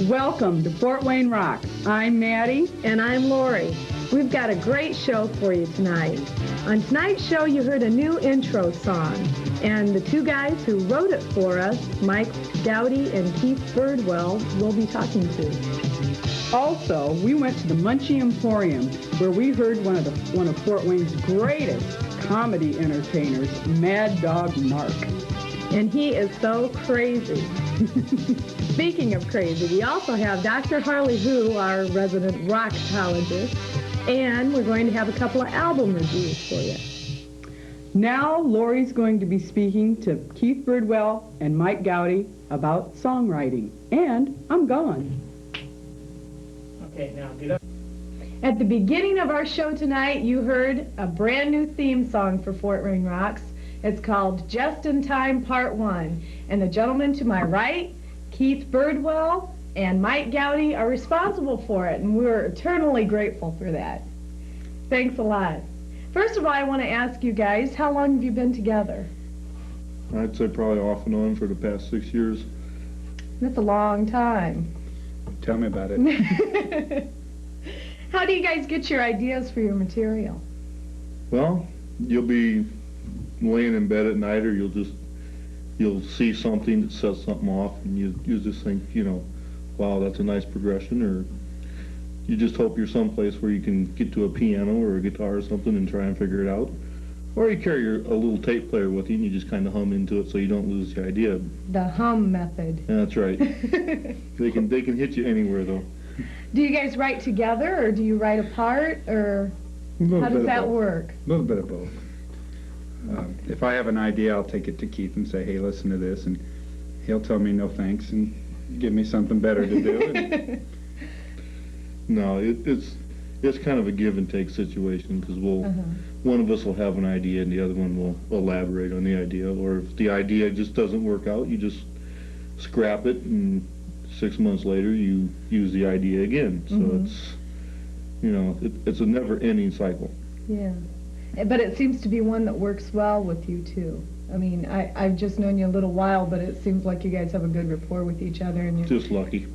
Welcome to Fort Wayne Rock. I'm Maddie. And I'm Lori. We've got a great show for you tonight. On tonight's show, you heard a new intro song. And the two guys who wrote it for us, Mike Gowdy and Kieth Birdwell, will be talking to. Also, we went to the Munchie Emporium, where we heard one of Fort Wayne's greatest comedy entertainers, Mad Dog Mark. And he is so crazy. Speaking of crazy, we also have Dr. Harley Hu, our resident rockcologist, and we're going to have a couple of album reviews for you. Now, Lori's going to be speaking to Kieth Birdwell and Mike Gowdy about songwriting. And I'm gone. Okay, now get up. At the beginning of our show tonight, you heard a brand new theme song for Fort Wayne Rocks. It's called Just in Time Part 1. And the gentlemen to my right, Kieth Birdwell and Mike Gowdy, are responsible for it, and we're eternally grateful for that. Thanks a lot. First of all, I want to ask you guys, how long have you been together? I'd say probably off and on for the past 6 years. That's a long time. Tell me about it. How do you guys get your ideas for your material? Well, you'll be laying in bed at night, or you'll see something that sets something off, and you just think, you know, wow, that's a nice progression, or you just hope you're someplace where you can get to a piano or a guitar or something and try and figure it out. Or you carry a little tape player with you and you just kind of hum into it so you don't lose the idea. The hum method. Yeah, that's right. They can hit you anywhere, though. Do you guys write together, or do you write apart, or how does that work? A little bit of both. If I have an idea, I'll take it to Kieth and say, hey, listen to this, and he'll tell me no thanks and give me something better to do. No, it's kind of a give and take situation, because one of us will have an idea and the other one will elaborate on the idea, or if the idea just doesn't work out, you just scrap it, and 6 months later you use the idea again. So it's, you know, it's a never-ending cycle. Yeah, but it seems to be one that works well with you too. I mean, I've just known you a little while, but it seems like you guys have a good rapport with each other, and you're just lucky.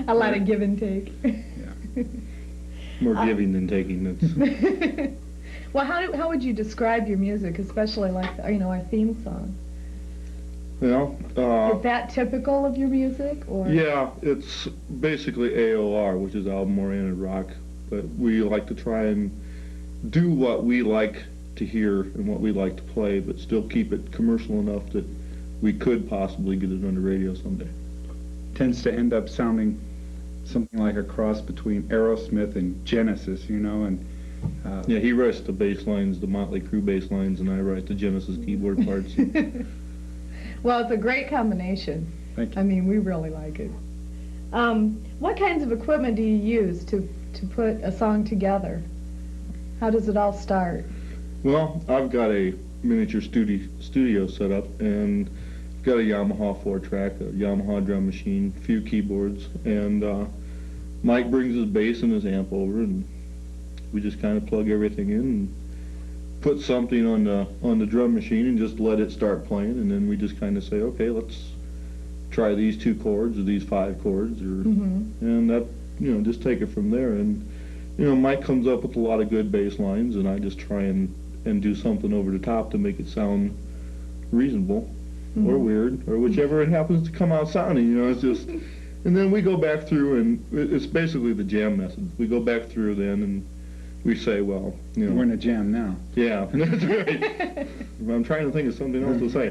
A lot of give and take. Yeah. More giving than taking. That's. Well, how would you describe your music, especially like our theme song? Well, is that typical of your music, or? Yeah, it's basically AOR, which is album-oriented rock, but we like to try and do what we like to hear and what we like to play, but still keep it commercial enough that we could possibly get it on the radio someday. Tends to end up sounding something like a cross between Aerosmith and Genesis, you know, and yeah, he writes the bass lines, the Motley Crue bass lines, and I write the Genesis keyboard parts. Well, it's a great combination. Thank you. I mean, we really like it. What kinds of equipment do you use to put a song together? How does it all start? Well, I've got a miniature studio set up, and got a Yamaha 4-track, a Yamaha drum machine, a few keyboards, and Mike brings his bass and his amp over, and we just kind of plug everything in and put something on the drum machine and just let it start playing, and then we just kind of say, okay, let's try these 2 chords or these 5 chords, or and that, you know, just take it from there. And you know, Mike comes up with a lot of good bass lines, and I just try and do something over the top to make it sound reasonable or weird, or whichever it happens to come out sounding, you know. It's just, and then we go back through, and it's basically the jam method. We go back through then, and we say, well, you know, we're in a jam now. Yeah, that's right. I'm trying to think of something else to say,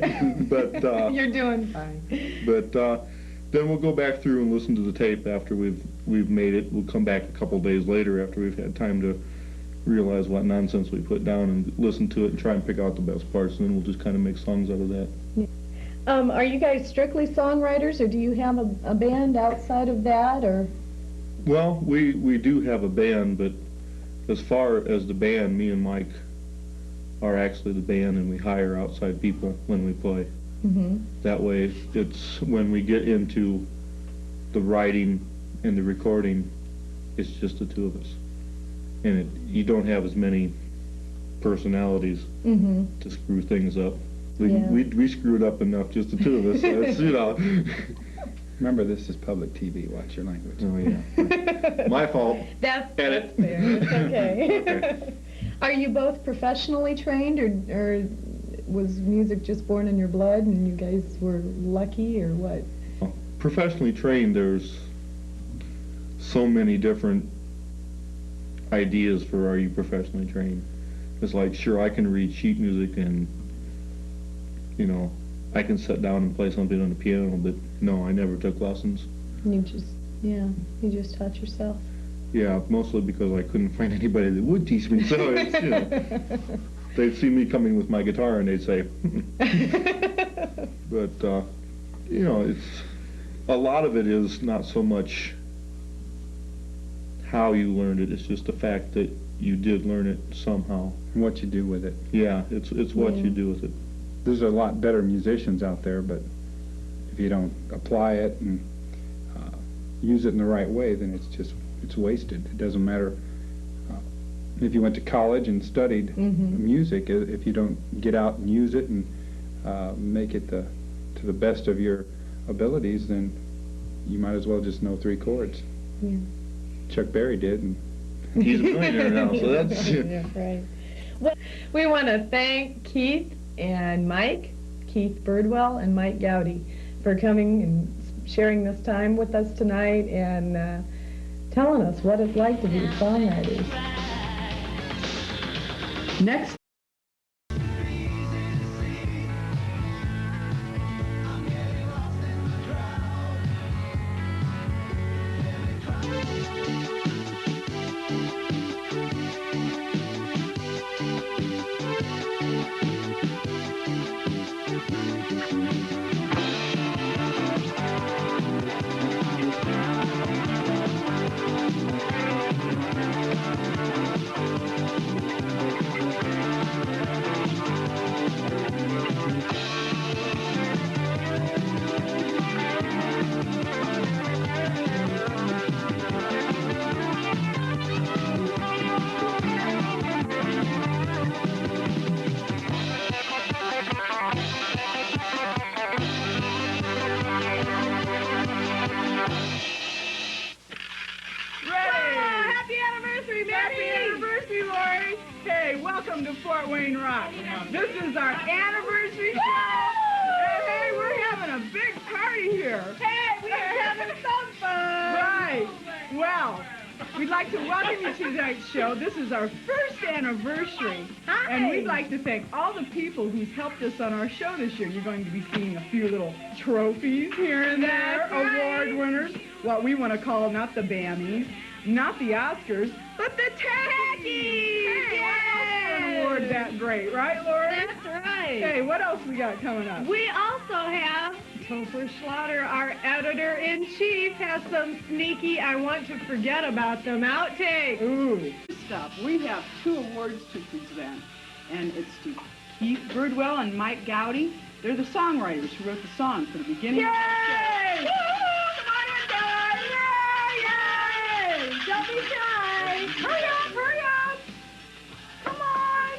but you're doing fine. But then we'll go back through and listen to the tape after we've made it. We'll come back a couple days later after we've had time to realize what nonsense we put down and listen to it and try and pick out the best parts, and then we'll just kind of make songs out of that. Yeah. Are you guys strictly songwriters, or do you have a band outside of that, or? Well, we do have a band, but as far as the band, me and Mike are actually the band, and we hire outside people when we play. That way, it's when we get into the writing and the recording, it's just the 2 of us. And you don't have as many personalities to screw things up. We screwed up enough, just the 2 of us. So it's, you know. Remember, this is public TV. Watch your language. Oh, yeah. My fault. That's Edit. fair. It's okay. Okay. Are you both professionally trained, or was music just born in your blood and you guys were lucky, or what? Professionally trained, there's so many different ideas for are you professionally trained. It's like, sure, I can read sheet music and, you know, I can sit down and play something on the piano, but no, I never took lessons. You just taught yourself. Yeah, mostly because I couldn't find anybody that would teach me, so it's, you know, they'd see me coming with my guitar and they'd say, but, you know, it's, a lot of it is not so much how you learned it, it's just the fact that you did learn it somehow. And what you do with it. Yeah, it's what you do with it. There's a lot better musicians out there, but if you don't apply it and use it in the right way, then it's wasted. It doesn't matter if you went to college and studied music. If you don't get out and use it and make it to the best of your abilities, then you might as well just know 3 chords. Yeah. Chuck Berry did, and He's a millionaire now, so that's... Yeah, right. Well, we want to thank Kieth and Mike, Kieth Birdwell and Mike Gowdy, for coming and sharing this time with us tonight and telling us what it's like to be songwriters. Next. Welcome to Fort Wayne Rock. This is our anniversary show. Hey, we're having a big party here. Hey, we are having some fun! Right. Well, we'd like to welcome you to tonight's show. This is our first anniversary. Hi. And we'd like to thank all the people who's helped us on our show this year. You're going to be seeing a few little trophies here and there, That's right. award winners, what we want to call not the Bammies, not the Oscars, but the Tackies! An award that great, right, Lori? That's right. Hey, what else we got coming up? We also have Topher Schlatter, our editor-in-chief, has some sneaky, I want to forget about them outtakes. Ooh. Stuff. We have 2 awards to present, and it's to Kieth Birdwell and Mike Gowdy. They're the songwriters who wrote the song for the beginning of the show. Yay! Come on in, guys! Yay! Yay! Don't be shy! Hurry up! Hurry up! Come on!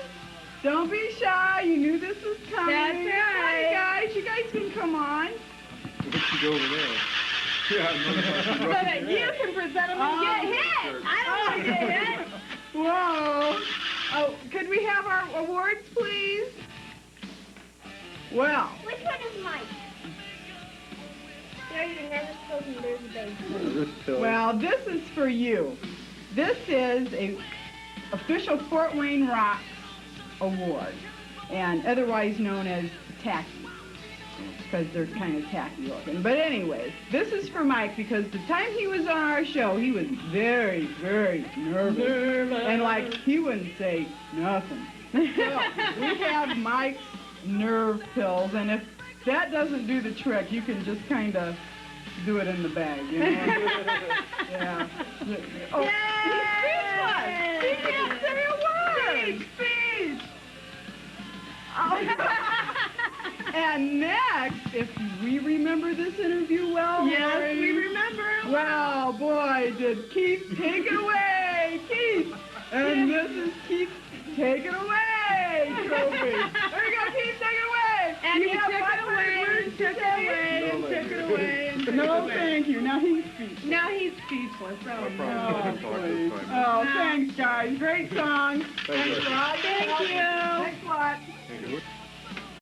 Don't be shy. You knew this was coming. That's right. Hi, guys. You guys can come on. Let's go over there. So that you can present them and get hit! I don't want to get hit! Whoa. Oh, could we have our awards, please? Well. Which one is mine? No, you never told me there's a baby. Well, this is for you. This is a official Fort Wayne Rocks award, and otherwise known as tacky, because they're kind of tacky looking. But anyways, this is for Mike, because the time he was on our show, he was very, very nervous. And like, he wouldn't say nothing. So we have Mike's nerve pills, and if that doesn't do the trick, you can just kind of do it in the bag, you know? Yeah. Oh, he's speechless. He can't say a word. Speech. Oh. And next, if we remember this interview well, Yes, Lori, we remember. Well, boy, did Keith take it away, Keith. And this is Keith Take It Away trophy. There you go, Keith, take it away. And You he have took it 500 away, words and to took it say. away, and took it away. No, thank you. Now he's speechless. Now he's speechless. Oh, I no. promise I can talk this time. Oh, thanks, guys. Great song. Thank you. Thanks a lot. Thank you. Thanks a lot. Thank you.